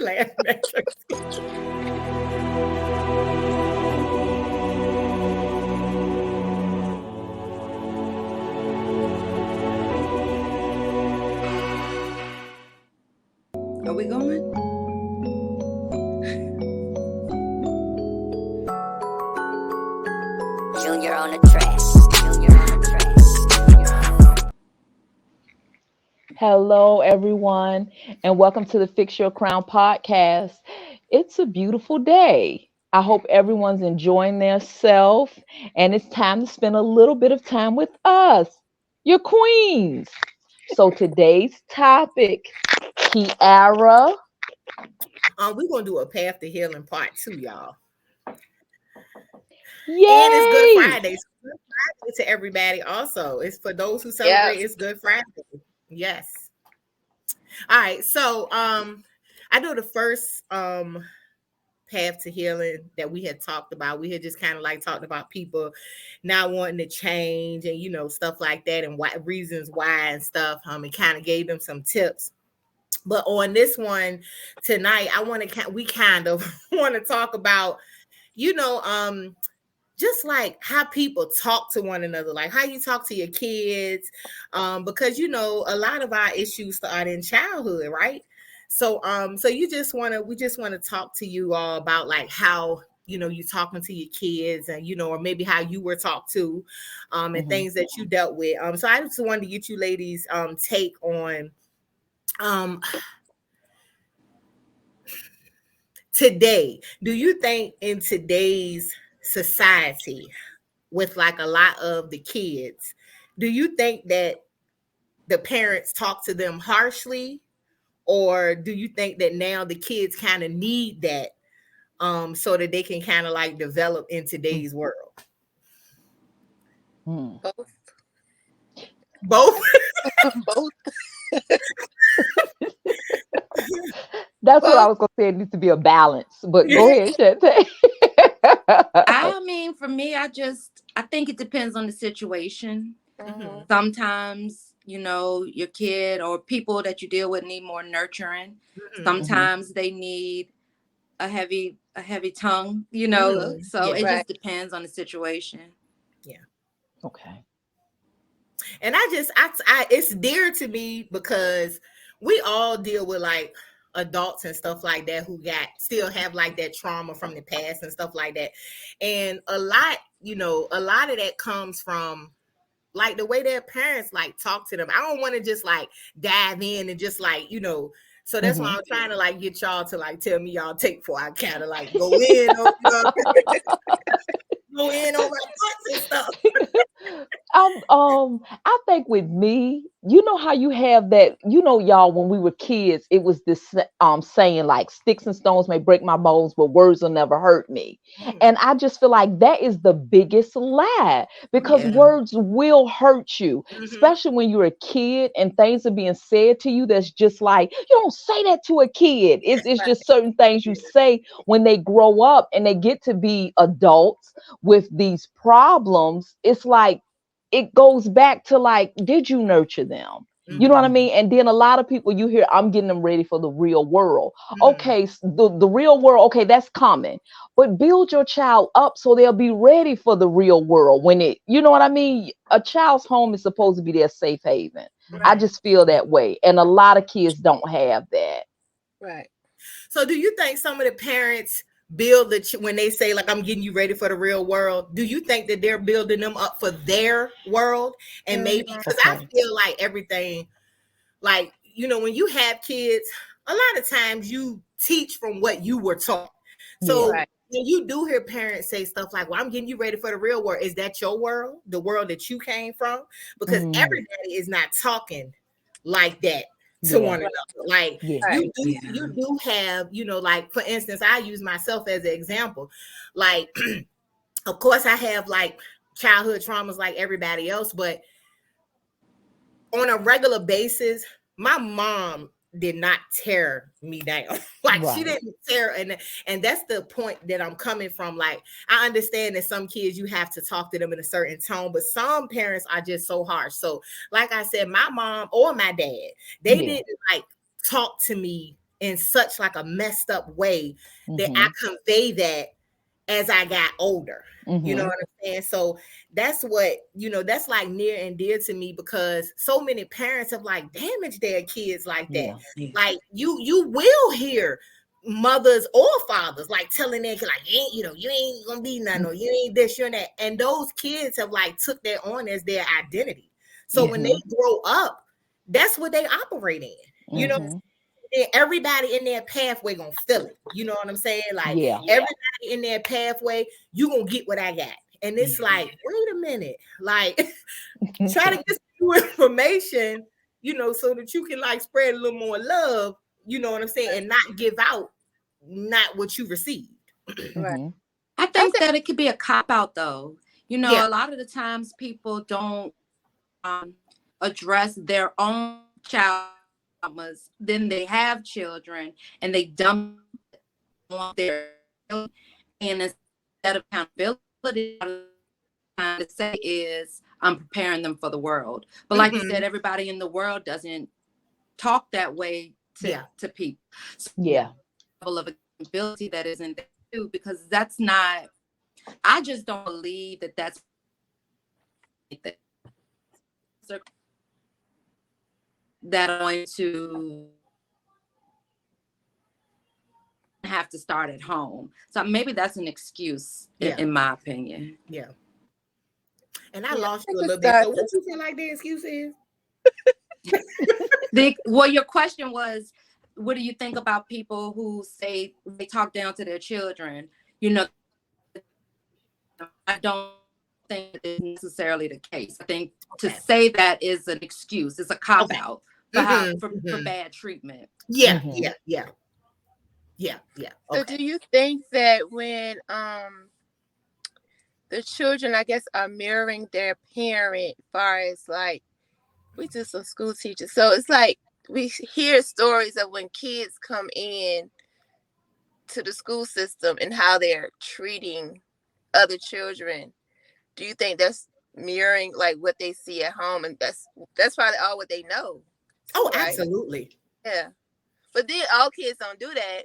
laughing at Are we going? Junior on the track. Junior on the track. Hello, everyone, and welcome to the Fix Your Crown podcast. It's a beautiful day. I hope everyone's enjoying their self, and it's time to spend a little bit of time with us, your queens. So today's topic, Kiara. We're gonna do a Path to Healing part 2, y'all. Yay! And it's Good Friday. So Good Friday to everybody. Also, it's for those who celebrate. Yes. It's Good Friday. Yes. All right. So, I know the first path to healing that we had talked about. We had just kind of like talked about people not wanting to change and stuff like that, and what reasons why and stuff. And kind of gave them some tips. But on this one tonight, we kind of want to talk about, just like how people talk to one another, like how you talk to your kids, because a lot of our issues start in childhood, right? So we just want to talk to you all about like how you talking to your kids, and or maybe how you were talked to, and things that you dealt with. So I just wanted to get you ladies take on today. Do you think in today's society, with like a lot of the kids, do you think that the parents talk to them harshly, or do you think that now the kids kind of need that so that they can kind of like develop in today's world? Both. Both. Both. That's what I was going to say. It needs to be a balance, but go ahead, Shantae. I mean, for me, I think it depends on the situation. Mhm. Sometimes, your kid or people that you deal with need more nurturing. Mhm. Sometimes they need a heavy tongue, Mhm. so Yeah. it Right. just depends on the situation. Okay. And I it's dear to me because we all deal with like adults and stuff like that who still have like that trauma from the past and stuff like that. And a lot of that comes from like the way their parents like talk to them. I don't want to just like dive in and just like, so that's why I'm trying to like get y'all to like tell me y'all take for I kind of like go in on go in on my thoughts and stuff. I think with me, how you have that, y'all, when we were kids, it was this saying like sticks and stones may break my bones, but words will never hurt me. And I just feel like that is the biggest lie, because Yeah. words will hurt you, Mhm. especially when you're a kid and things are being said to you that's just like, you don't say that to a kid. It's just certain things you say when they grow up and they get to be adults with these problems. It's like it goes back to like, did you nurture them? You know what I mean? And then a lot of people you hear, I'm getting them ready for the real world. Okay, the real world, okay, that's coming. But build your child up so they'll be ready for the real world when you know what I mean? A child's home is supposed to be their safe haven. I just feel that way. And a lot of kids don't have that. Right. So do you think some of the parents build when they say like I'm getting you ready for the real world, do you think that they're building them up for their world? And maybe because I feel like everything, like when you have kids, a lot of times you teach from what you were taught. So Right. when you do hear parents say stuff like, well, I'm getting you ready for the real world, is that your world, the world that you came from? Because everybody is not talking like that to one another. Like you do have, like for instance, I use myself as an example. Like, of course, I have like childhood traumas like everybody else, but on a regular basis, my mom did not tear me down. Like she didn't tear, and that's the point that I'm coming from. Like I understand that some kids you have to talk to them in a certain tone, but some parents are just so harsh. So like I said, my mom or my dad, they didn't like talk to me in such like a messed up way that I convey that as I got older. You know what I'm saying? So that's what, that's like near and dear to me, because so many parents have like damaged their kids like that. Yeah. Like you will hear mothers or fathers like telling their kid, like, you ain't gonna be nothing, or you ain't this, you're that. And those kids have like took that on as their identity. So when they grow up, that's what they operate in. You know, everybody in their pathway gonna feel it. You know what I'm saying? Like everybody in their pathway, you gonna get what I got. And it's like, wait a minute, like try to get some information, so that you can like spread a little more love, you know what I'm saying, and not give out not what you received. Right. I think that it could be a cop-out though. A lot of the times people don't address their own child traumas, then they have children and they dump on their children, and instead of accountability, trying to say is I'm preparing them for the world. But like you said, everybody in the world doesn't talk that way to people. So level of accountability that isn't there too, because that's not, I just don't believe that that's that are going to have to start at home. So maybe that's an excuse in my opinion. Yeah. And I lost you a little bit. So what you feel like the excuse is? Well, your question was, what do you think about people who say they talk down to their children? I don't think it's necessarily the case. I think to say that is an excuse. It's a cop-out for bad treatment. Yeah. So do you think that when the children, I guess, are mirroring their parent, as far as like, we do some school teachers, so it's like we hear stories of when kids come in to the school system and how they're treating other children. Do you think that's mirroring like what they see at home, and that's probably all what they know? Oh, right? Absolutely. Yeah. But then all kids don't do that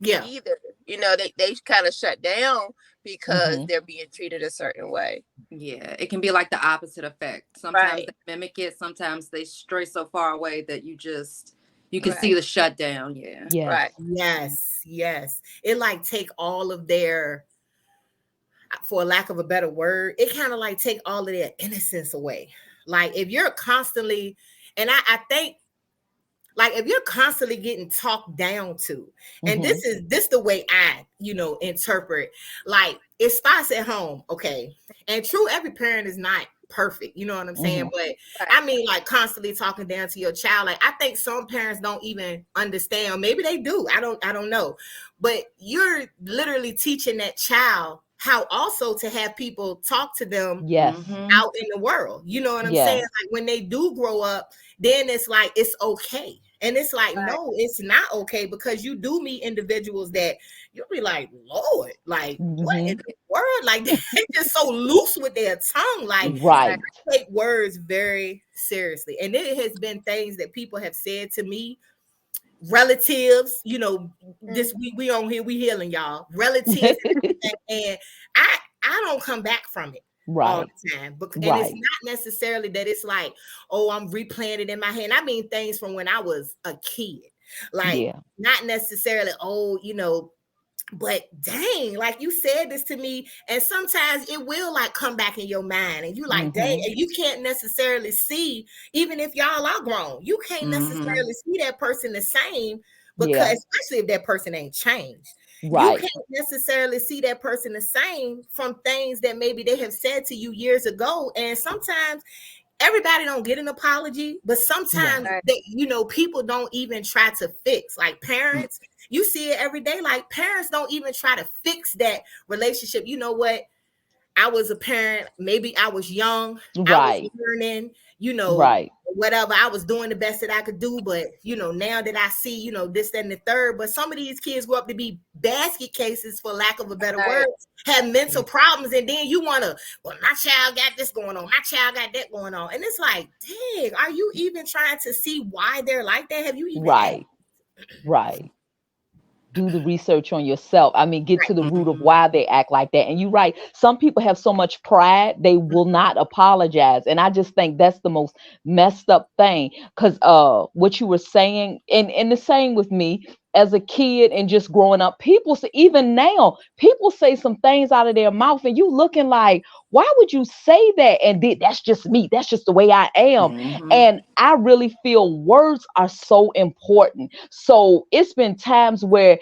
either. They kind of shut down because they're being treated a certain way. Yeah, it can be like the opposite effect. Sometimes they mimic it, sometimes they stray so far away that you can see the shutdown. Yeah. Right. Yes. It like take all of their, for lack of a better word, it kind of like take all of their innocence away. Like if you're constantly, and I think, like if you're constantly getting talked down to, and this the way I, interpret, like it starts at home, okay? And true, every parent is not perfect, you know what I'm saying? But I mean, like constantly talking down to your child. Like I think some parents don't even understand, or maybe they do. I don't know. But you're literally teaching that child how also to have people talk to them out in the world. You know what I'm saying? Like when they do grow up, then it's like, it's okay. And it's like, no, it's not okay, because you do meet individuals that you'll be like, Lord, like what in the world? Like they're just so loose with their tongue. Like I take words very seriously. And it has been things that people have said to me, relatives, this we on here, we healing y'all, relatives, and I don't come back from it all the time. And it's not necessarily that it's like, oh, I'm replaying it in my head. I mean things from when I was a kid, like not necessarily, but dang, like you said this to me, and sometimes it will like come back in your mind, and you like, dang, and you can't necessarily see, even if y'all are grown, you can't necessarily see that person the same, because especially if that person ain't changed. You can't necessarily see that person the same from things that maybe they have said to you years ago. And sometimes everybody don't get an apology, but sometimes people don't even try to fix. Like parents, you see it every day. Like parents don't even try to fix that relationship. You know what? I was a parent. Maybe I was young. I was learning, whatever. I was doing the best that I could do. But, now that I see, this, that, and the third, but some of these kids grow up to be basket cases, for lack of a better word, have mental problems. And then you want to, well, my child got this going on. My child got that going on. And it's like, dang, are you even trying to see why they're like that? Have you even Right. do the research on yourself. I mean, get to the root of why they act like that. And you're right. Some people have so much pride, they will not apologize. And I just think that's the most messed up thing. Because what you were saying, and the same with me as a kid and just growing up, people say, even now, people say some things out of their mouth and you looking like, why would you say that? And that's just me. That's just the way I am. And I really feel words are so important. So it's been times where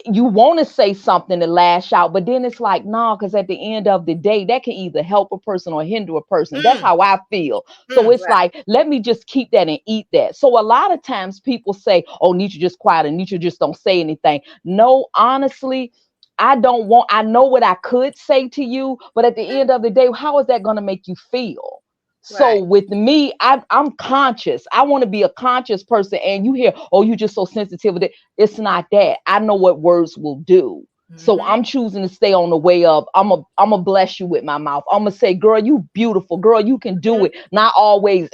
you want to say something to lash out, but then it's like, nah, because at the end of the day, that can either help a person or hinder a person. That's how I feel. So it's like, let me just keep that and eat that. So a lot of times people say, oh, Nisha just quiet and Nisha just don't say anything. No, honestly, I know what I could say to you, but at the end of the day, how is that going to make you feel? So with me, I'm conscious. I want to be a conscious person. And you hear, oh, you just so sensitive with it. It's not that. I know what words will do. So I'm choosing to stay on the way of, I'm a bless you with my mouth. I'm going to say, girl, you beautiful. Girl, you can do it. Not always.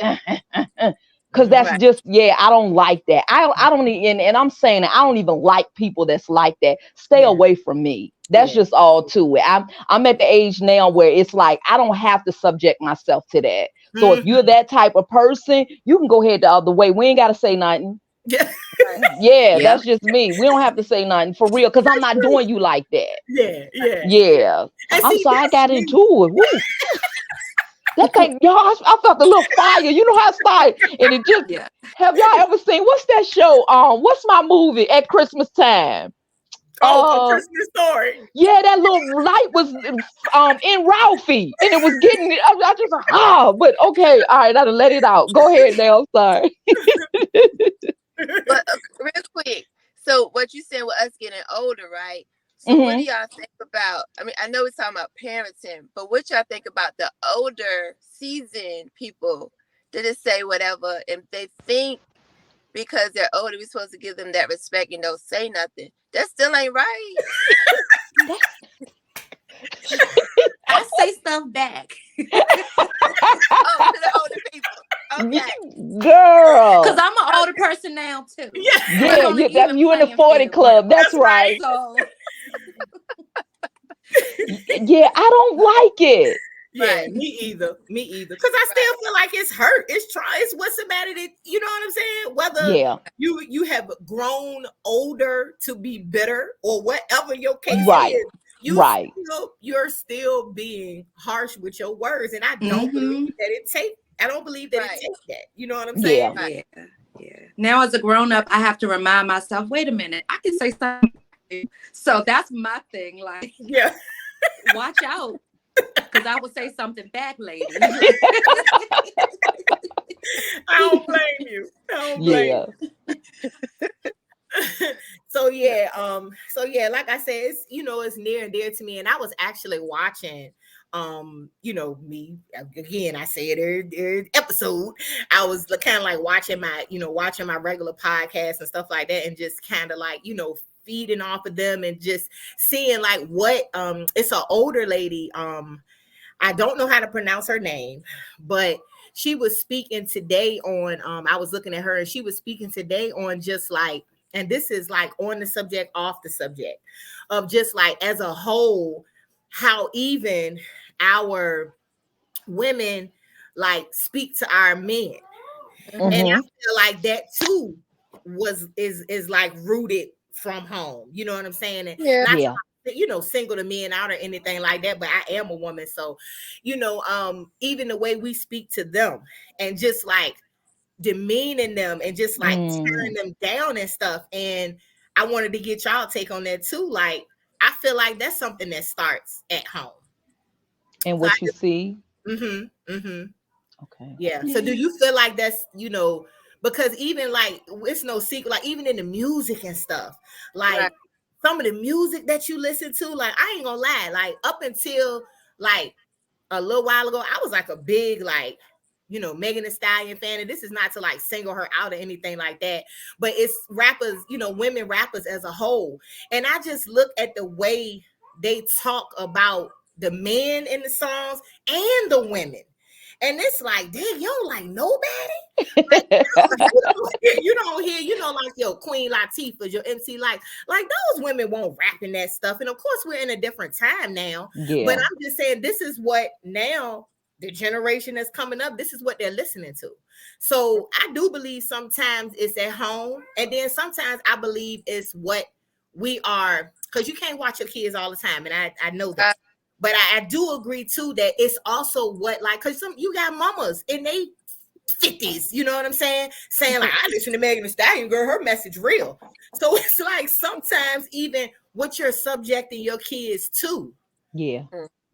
Because that's just, I don't like that. I don't even, and I'm saying that I don't even like people that's like that. Stay away from me. That's just all to it. I'm at the age now where it's like, I don't have to subject myself to that. So if you're that type of person, you can go ahead the other way. We ain't got to say nothing. That's just me. We don't have to say nothing for real. Because I'm not doing you like that. I'm sorry, I got into it. Woo. That thing, y'all, I felt a little fire. You know how it started. And it just, have y'all ever seen, what's that show? What's my movie at Christmas time? A Christmas Story. Yeah, that little light was in Ralphie. And it was getting, I just, but okay. All right, I done let it out. Go ahead now. I'm sorry. But real quick. So what you said with us getting older, right? So what do y'all think about, I mean, I know we're talking about parenting, but what y'all think about the older seasoned people that just say whatever, and they think because they're older, we're supposed to give them that respect and don't say nothing. That still ain't right. I say stuff back. To the older people. Okay. Girl. Because I'm an older person now, too. Yeah, you in the 40 club. That's right. So. Yeah, I don't like it. Yeah, me either. Because I still feel like it's hurt. It's what's the matter that, you know what I'm saying? Whether you have grown older to be bitter or whatever your case is, you're still being harsh with your words. And I don't believe that it takes that. You know what I'm saying? Yeah. Now as a grown-up, I have to remind myself, wait a minute, I can say something. So that's my thing. Like, watch out. Because I would say something back later. I don't blame you. So like I said, it's, it's near and dear to me. And I was actually watching me again, I say it every episode. I was kind of like watching my regular podcast and stuff like that, and just kind of like, feeding off of them and just seeing like what it's an older lady. I don't know how to pronounce her name, but she was speaking today on I was looking at her and she was speaking today on just like, and this is like on the subject, off the subject of just like as a whole, how even our women like speak to our men. And I feel like that too is like rooted from home. You know what I'm saying? And not single the men out or anything like that, but I am a woman. So, even the way we speak to them and just like demeaning them and just like tearing them down and stuff. And I wanted to get y'all take on that too. Like, I feel like that's something that starts at home. And what you see? Okay. Yeah. So do you feel like that's, because even like, it's no secret, like even in the music and stuff, like some of the music that you listen to, like, I ain't gonna lie, like up until like a little while ago, I was like a big, like, Megan Thee Stallion fan. And this is not to like single her out or anything like that, but it's rappers, women rappers as a whole. And I just look at the way they talk about the men in the songs and the women. And it's like, dang, you don't like nobody. Like, you don't hear, like your Queen Latifah, your MC like those women won't rap in that stuff. And of course, we're in a different time now. Yeah. But I'm just saying, this is what now the generation that's coming up, this is what they're listening to. So I do believe sometimes it's at home, and then sometimes I believe it's what we are, because you can't watch your kids all the time, and I know that. But I do agree too that it's also what, like, because you got mamas in they 50s, you know what I'm saying? Saying like, I listen to Megan Thee Stallion, girl, her message real. So it's like sometimes even what you're subjecting your kids to. Yeah.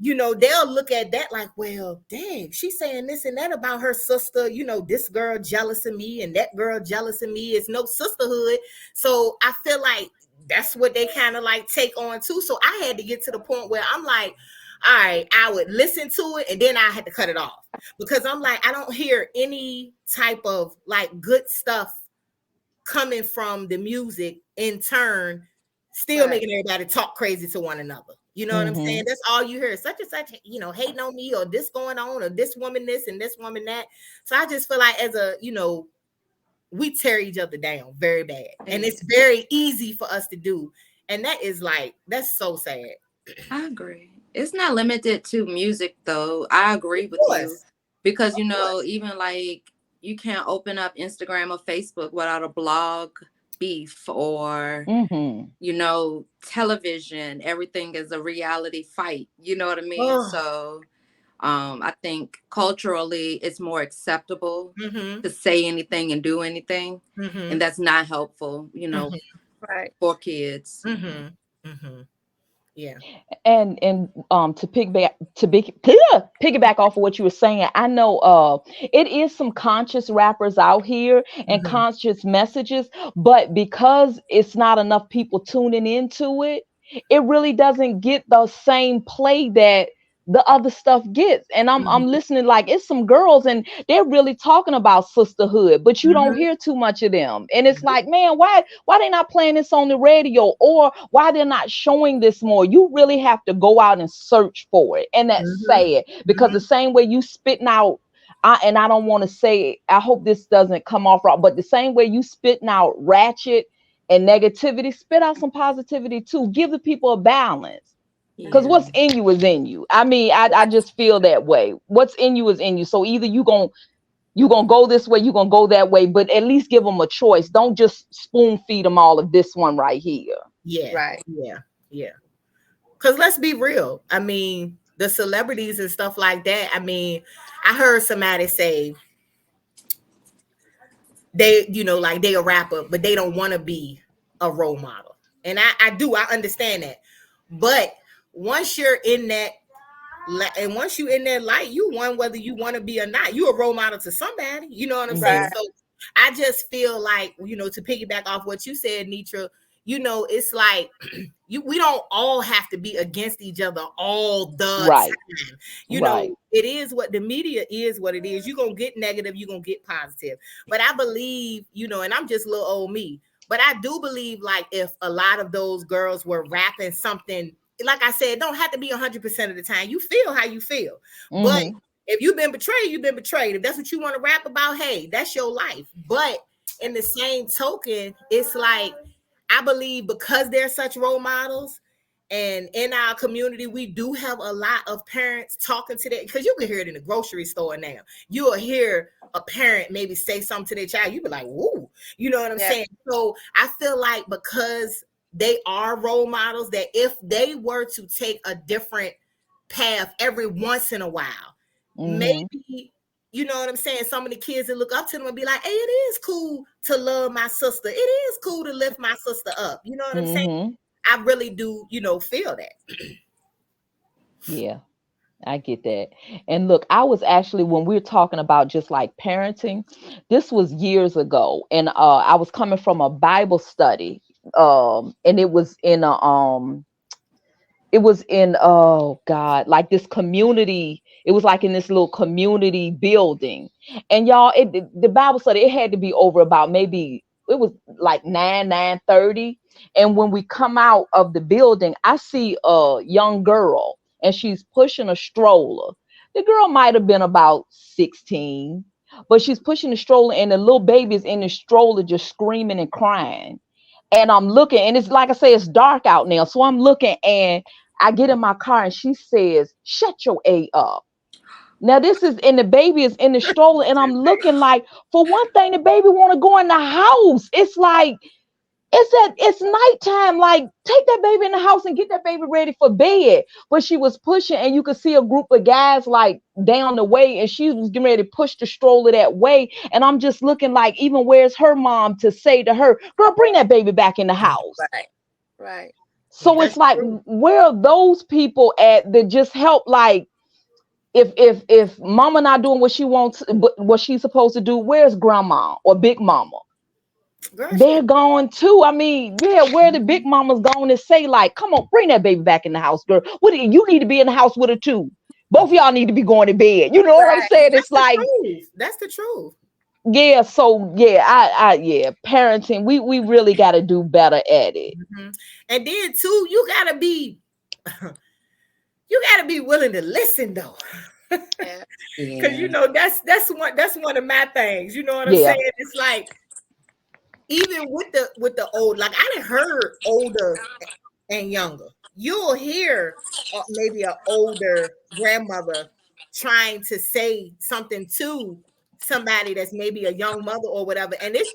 They'll look at that like, well, dang, she's saying this and that about her sister. This girl jealous of me and that girl jealous of me. It's no sisterhood. So I feel like that's what they kind of like take on too. So I had to get to the point where I'm like, all right, I would listen to it and then I had to cut it off, because I'm like, I don't hear any type of like good stuff coming from the music, in turn still making everybody talk crazy to one another. You know what I'm saying? That's all you hear. Such and such, hating on me, or this going on, or this woman this and this woman that. So I just feel like we tear each other down very bad. And it's very easy for us to do. And that is like, that's so sad. I agree. It's not limited to music though. I agree with you. Because, even like you can't open up Instagram or Facebook without a blog beef or television. Everything is a reality fight, you know what I mean? So I think culturally it's more acceptable to say anything and do anything, and that's not helpful, for kids. Yeah. And to piggyback off of what you were saying, I know it is some conscious rappers out here and conscious messages, but because it's not enough people tuning into it, it really doesn't get the same play that the other stuff gets. And I'm listening, like, it's some girls and they're really talking about sisterhood, but you don't hear too much of them. And it's like, man, why they not playing this on the radio, or why they're not showing this more? You really have to go out and search for it. And that's sad, because the same way you spitting out, I don't want to say, I hope this doesn't come off wrong, but the same way you spitting out ratchet and negativity, spit out some positivity too. Give the people a balance. Because what's in you is in you. I mean, I just feel that way. What's in you is in you. So either you gonna go this way, you gonna go that way, but at least give them a choice. Don't just spoon feed them all of this one right here. Yeah. Right. Yeah. Because let's be real. I mean, the celebrities and stuff like that. I mean, I heard somebody say they, like they a rapper, but they don't want to be a role model. And I understand that. But once you're in that, and once you're in that light, you won whether you want to be or not. You a role model to somebody. You know what I'm saying? So I just feel like, to piggyback off what you said, Nitra, it's like we don't all have to be against each other all the time. It is what the media is, what it is. You're going to get negative, you're going to get positive. But I believe, and I'm just little old me, but I do believe, like, if a lot of those girls were rapping something, like I said, it don't have to be 100% of the time. You feel how you feel. But if you've been betrayed, you've been betrayed. If that's what you want to rap about, hey, that's your life. But in the same token, it's like, I believe because they're such role models, and in our community, we do have a lot of parents talking to their, because you can hear it in the grocery store now. You will hear a parent maybe say something to their child. You be like, woo, you know what I'm saying? So I feel like because they are role models, that if they were to take a different path every once in a while, maybe, you know what I'm saying, some of the kids that look up to them and be like, hey, it is cool to love my sister. It is cool to lift my sister up. You know what I'm saying? I really do, feel that. Yeah, I get that. And look, I was actually, when we were talking about just like parenting, this was years ago. And I was coming from a Bible study. And it was in oh God, like this community. It was like in this little community building. And y'all, the Bible study, it had to be over about maybe, it was like 9:30. And when we come out of the building, I see a young girl and she's pushing a stroller. The girl might have been about 16, but she's pushing the stroller, and the little baby is in the stroller just screaming and crying. And I'm looking, and it's like I say, it's dark out now. So I'm looking, and I get in my car, and she says, "Shut your A up." Now this is, and the baby is in the stroller, and I'm looking like, for one thing, the baby want to go in the house. It's like, it's nighttime. Like, take that baby in the house and get that baby ready for bed. But she was pushing, and you could see a group of guys like down the way, and she was getting ready to push the stroller that way. And I'm just looking like, even where's her mom to say to her, "Girl, bring that baby back in the house." Right. So it's like, where are those people at that just help? Like, if mama not doing what she wants, what she's supposed to do, where's grandma or big mama? Girl, they're gone too. I mean, yeah, where the big mama's going to say, like, "Come on, bring that baby back in the house, girl. What do you need to be in the house with her too? Both of y'all need to be going to bed." You know what I'm saying? It's like, that's the truth. Yeah. So yeah, parenting, we really got to do better at it. Mm-hmm. And then too, you gotta be willing to listen though. Because you know that's one of my things. You know what I'm saying? It's like, even with the old, like, I done heard older and younger. You'll hear maybe an older grandmother trying to say something to somebody that's maybe a young mother or whatever, and it's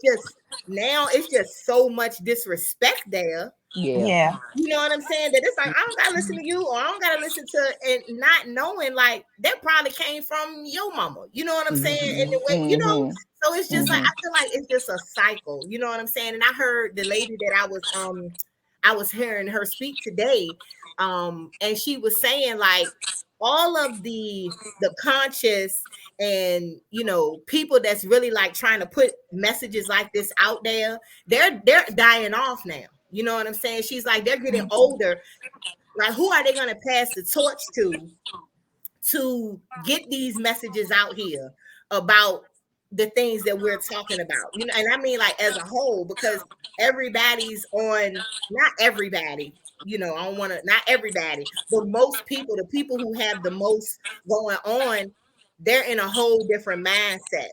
just so much disrespect there. Yeah. You know what I'm saying? That it's like, I don't gotta listen to you, or I don't gotta listen to, and not knowing like that probably came from your mama. You know what I'm saying? And the way, you know, so it's just like, I feel like it's just a cycle. You know what I'm saying? And I heard the lady that I was hearing her speak today, and she was saying like, all of the conscious and, you know, people that's really like trying to put messages like this out there, they're dying off now. You know what I'm saying? She's like, they're getting older. Like, who are they going to pass the torch to get these messages out here about the things that we're talking about? You know, and I mean, like, as a whole, because everybody's on, not everybody, you know, I don't want to, not everybody, but most people, the people who have the most going on, they're in a whole different mindset.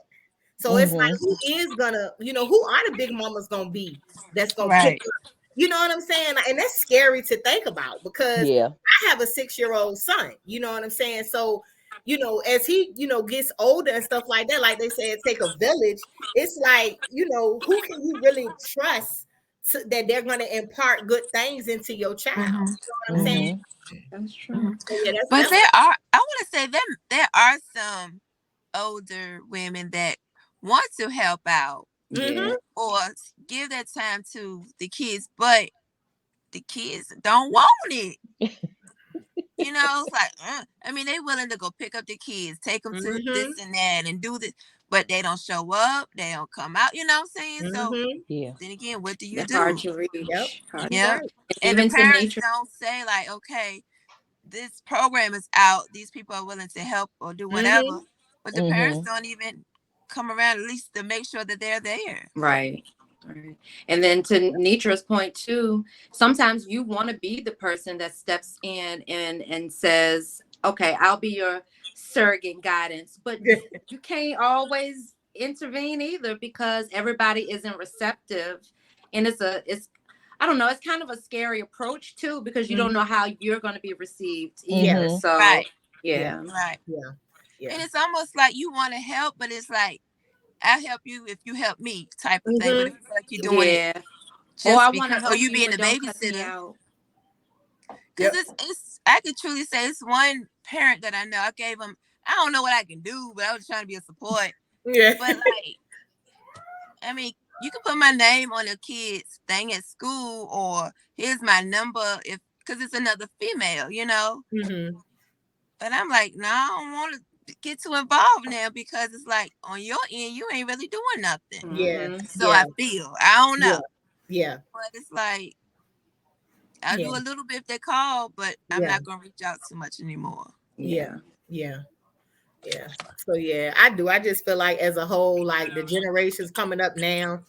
So it's like, who is gonna, you know, who are the big mamas gonna be that's gonna pick up? You know what I'm saying? And that's scary to think about, because I have a 6-year-old son. You know what I'm saying? So, you know, as he, you know, gets older and stuff like that, like they say, it take a village. It's like, you know, who can you really trust that they're going to impart good things into your child? You know what I'm saying? That's true. So, but there are, I want to say there are some older women that want to help out. Or give that time to the kids, but the kids don't want it. You know, it's like, I mean, they're willing to go pick up the kids, take them to this and that, and do this, but they don't show up, they don't come out. You know what I'm saying? So then again, what do you do? Hard to reach. Yep. And the parents don't say like, okay, this program is out, these people are willing to help or do whatever, but the parents don't even come around at least to make sure that they're there. Right. And then to Nitra's point too, sometimes you want to be the person that steps in and says, okay, I'll be your surrogate guidance, but you can't always intervene either, because everybody isn't receptive. And it's I don't know, it's kind of a scary approach too, because you don't know how you're going to be received either. So Yeah. And it's almost like you want to help, but it's like, I'll help you if you help me type of thing. But if you like you're doing it or I want to help, or you being a babysitter. Because it's I could truly say it's one parent that I know. I gave him, I don't know what I can do, but I was trying to be a support. But like, I mean, you can put my name on a kid's thing at school, or here's my number because it's another female, you know. But I'm like, no, I don't want to get too involved now, because it's like, on your end, you ain't really doing nothing. So I feel, I don't know. But it's like, I'll do a little bit if they call, but I'm not gonna reach out too much anymore. So I do. I just feel like, as a whole, like, the generations coming up now,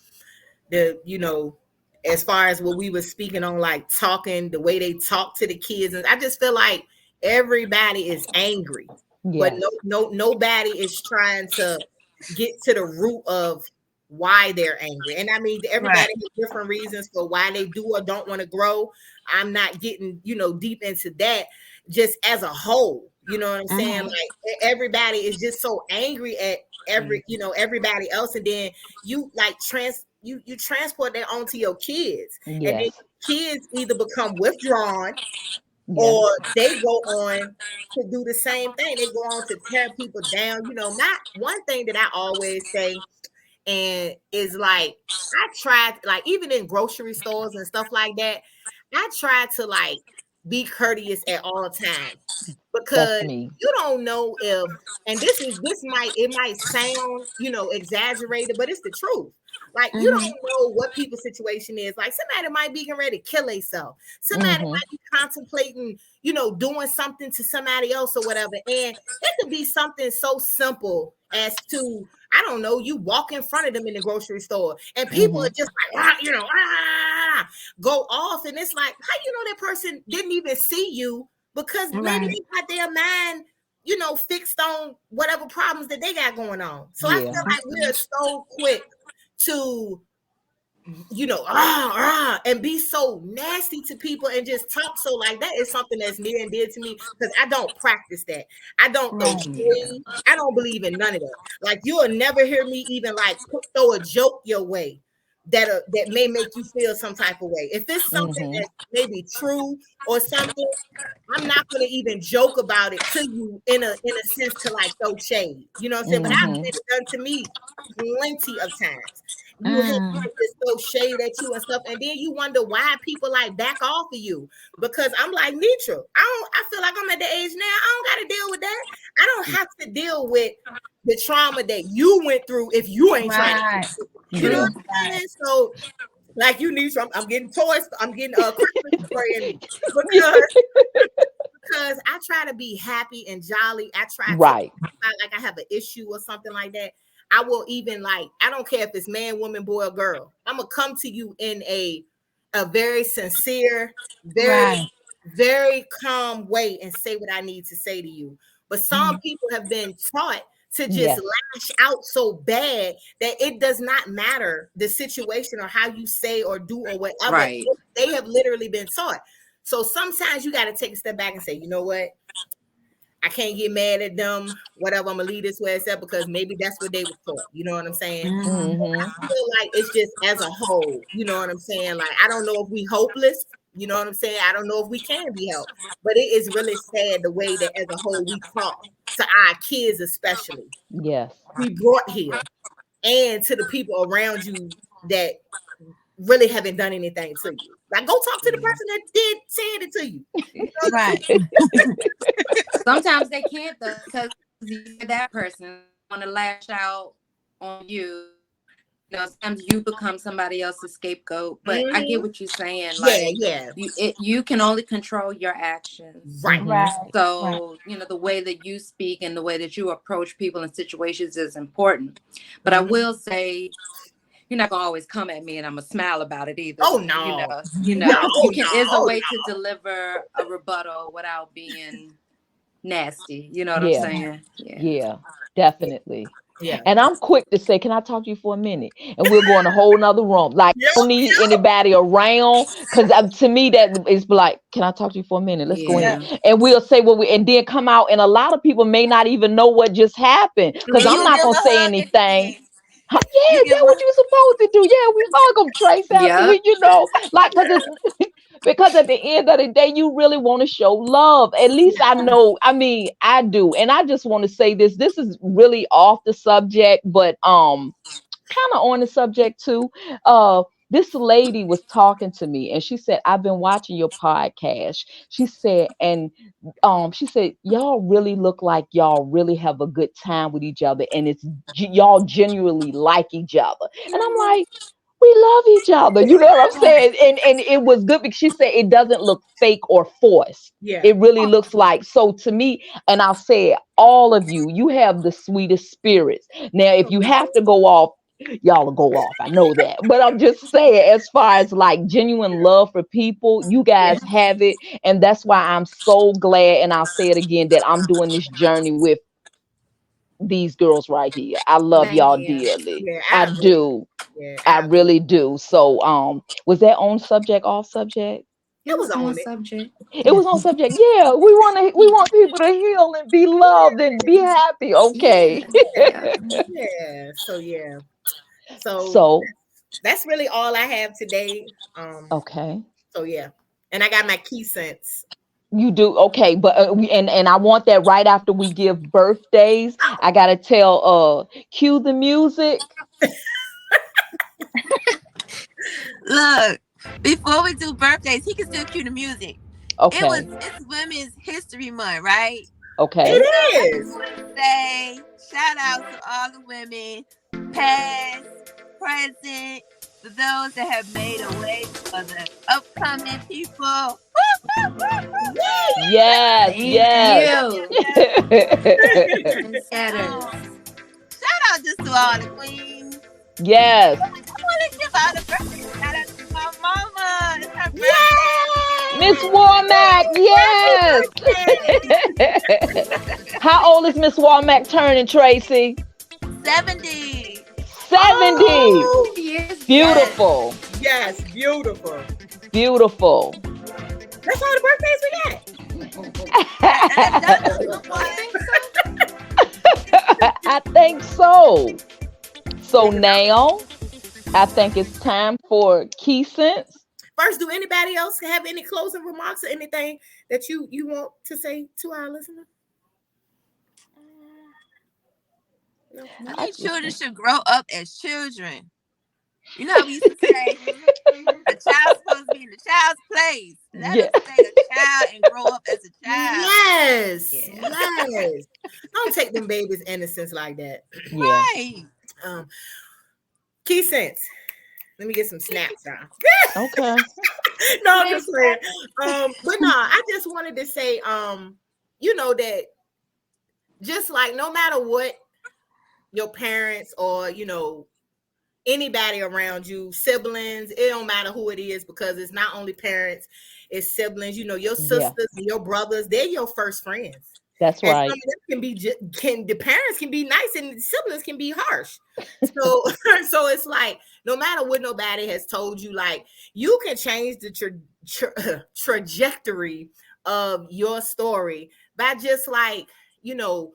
you know, as far as what we were speaking on, like talking, the way they talk to the kids, and I just feel like everybody is angry. but Yes. nobody is trying to get to the root of why they're angry. And I mean, everybody has different reasons for why they do or don't want to grow. I'm not getting, deep into that. Just as a whole, you know what I'm saying? Like everybody is just so angry at everybody else, and then you like you transport that onto your kids, and then Yes. kids either become withdrawn Yes. or they go on to do the same thing. They go on to tear people down. Not one thing that I always say, and is like, I tried, like, even in grocery stores and stuff like that, I try to like be courteous at all times, because That's me. you don't know if, and it might sound, exaggerated, but it's the truth. Like, you don't know what people's situation is. Like, somebody might be getting ready to kill themselves. Somebody might be contemplating, doing something to somebody else or whatever. And it could be something so simple as to, I don't know, you walk in front of them in the grocery store and people are just like, go off. And it's like, how you know that person didn't even see you? Because maybe they got their mind, fixed on whatever problems that they got going on. So I feel like we're so quick to, and be so nasty to people and just talk. So like, that is something that's near and dear to me, because I don't practice that. I don't agree. I don't believe in none of that. Like, you'll never hear me even like throw a joke your way that may make you feel some type of way. If it's something that may be true or something, I'm not going to even joke about it to you in a sense to like throw shade. You know what I'm saying? But I've seen it done to me plenty of times. You have people just throw shade at you and stuff, and then you wonder why people like back off of you. Because I'm like, Nitra, I feel like I'm at the age now, I don't got to deal with that. I don't have to deal with the trauma that you went through if you ain't trying to. You know what I'm saying? So, like, you need some. I'm getting toys. I'm getting Christmas praying because I try to be happy and jolly. I try to like I have an issue or something like that. I will even, like, I don't care if it's man, woman, boy, or girl. I'm gonna come to you in a very sincere, very very calm way and say what I need to say to you. But some people have been taught to just lash out so bad that it does not matter the situation or how you say or do or whatever. Right. They have literally been taught. So sometimes you got to take a step back and say, you know what? I can't get mad at them, whatever. I'm gonna leave this where it's at, because maybe that's what they were taught. You know what I'm saying? I feel like it's just as a whole, you know what I'm saying? Like, I don't know if we hopeless, you know what I'm saying? I don't know if we can be helped, but it is really sad the way that as a whole we talk to our kids, especially. Yes. We brought here, and to the people around you that really haven't done anything to you. Like, go talk to the person that said it to you. Sometimes they can't, though, because that person want to lash out on you. Sometimes you become somebody else's scapegoat. But I get what you're saying. Like, you can only control your actions. Right. So, the way that you speak and the way that you approach people in situations is important. But I will say, you're not gonna always come at me and I'm gonna smile about it either. Oh no. There's a way to deliver a rebuttal without being nasty. You know what I'm saying? Yeah, definitely. Yeah. And I'm quick to say, can I talk to you for a minute? And we'll go in a whole nother room. Like, I don't need anybody around, because to me that is like, can I talk to you for a minute? Let's go in. And we'll say and then come out. And a lot of people may not even know what just happened, because I'm not gonna say anything. That's what you're supposed to do. Yeah, we hug them, Trace, after like, because at the end of the day, you really want to show love. At least I know, I do. And I just want to say this is really off the subject, but kind of on the subject too. This lady was talking to me and she said, I've been watching your podcast. She said, y'all really look like y'all really have a good time with each other, and it's y'all genuinely like each other. And I'm like, we love each other. You know what I'm saying? And it was good because she said it doesn't look fake or forced. Yeah. It really looks like, so to me, and I'll say it, all of you have the sweetest spirits. Now, if you have to go off Y'all will go off. I know that. But I'm just saying, as far as like genuine love for people, you guys have it. And that's why I'm so glad. And I'll say it again that I'm doing this journey with these girls right here. I love Thank y'all you. dearly. Yeah, I do. I really do. So was that on subject, off subject? It was on on it. subject. It was on subject. Yeah, we want people to heal and be loved and be happy. Okay. Yeah. Yeah. So yeah. So So that's really all I have today. okay. So yeah. And I got my key sense. You do okay, but and I want that right after we give birthdays. I gotta tell cue the music. Look, before we do birthdays, he can still cue the music. Okay. It's Women's History Month, right? Okay. It I is. just want to say shout out to all the women, past, present, for those that have made a way for the upcoming people. Yes, Thank yes. you. Shout out just to all the queens. Yes. I want to give out a birthday shout out to my mama. It's her birthday. Miss Warmack, yes. How old is Miss Warmack turning, Tracy? 70. 70. Oh, Yes. Beautiful. yes, beautiful. Beautiful. That's all the birthdays we got. I think so. So now I think it's time for key sense. First, do anybody else have any closing remarks or anything that you want to say to our listeners? No. I think children should grow up as children. You know how we used to say a child's supposed to be in the child's place. Let us stay a child and grow up as a child. Yes, yes. Don't take them babies' innocence like that. Yeah. Right. Key sense. Let me get some snaps down. Okay. No, I'm just saying. But no, I just wanted to say, you know, that just like no matter what your parents or you know anybody around you, siblings, it don't matter who it is because it's not only parents, it's siblings. You know, your sisters and your brothers, they're your first friends. That's and right. Some of them the parents can be nice and the siblings can be harsh. So so it's like no matter what nobody has told you, like you can change the trajectory of your story by just like, you know,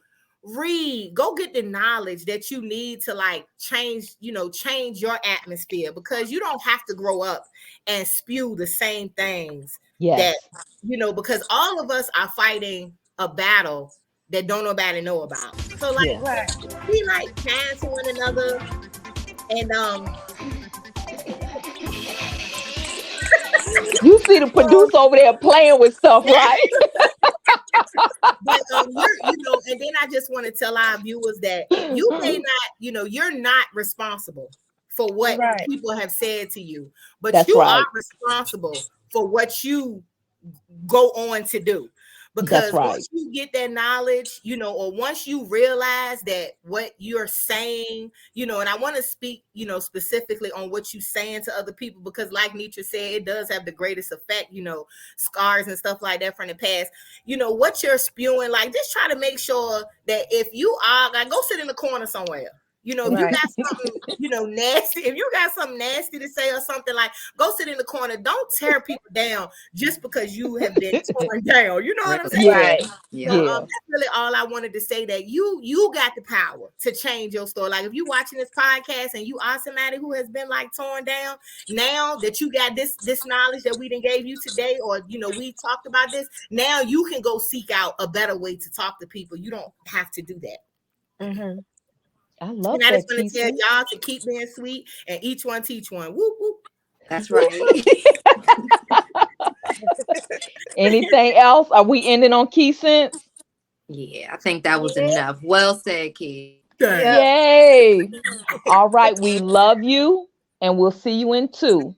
go get the knowledge that you need to like change your atmosphere because you don't have to grow up and spew the same things that, you know, because all of us are fighting a battle that don't nobody know about. So like we like kind to one another and you see the producer over there playing with stuff, right? But you know, and then I just want to tell our viewers that you may not, you know, you're not responsible for what people have said to you, but you are responsible for what you go on to do. Because once you get that knowledge, you know, or once you realize that what you're saying, you know, and I want to speak, you know, specifically on what you're saying to other people, because like Nitra said, it does have the greatest effect, you know, scars and stuff like that from the past. You know, what you're spewing, like just try to make sure that if you are, like go sit in the corner somewhere. You know, if you got something, you know, nasty, if you got something nasty to say or something, like go sit in the corner. Don't tear people down just because you have been torn down. You know what I'm saying? So, that's really all I wanted to say, that you got the power to change your story. Like if you're watching this podcast and you are somebody who has been like torn down, now that you got this knowledge that we done gave you today, or, you know, we talked about this, now you can go seek out a better way to talk to people. You don't have to do that. Mm-hmm. I love and that. I just want to tell y'all to keep being sweet and each one teach one. Whoop, whoop. That's right. Anything else? Are we ending on key sense? Yeah, I think that was enough. Well said, kid. Yay. All right. We love you and we'll see you in 2.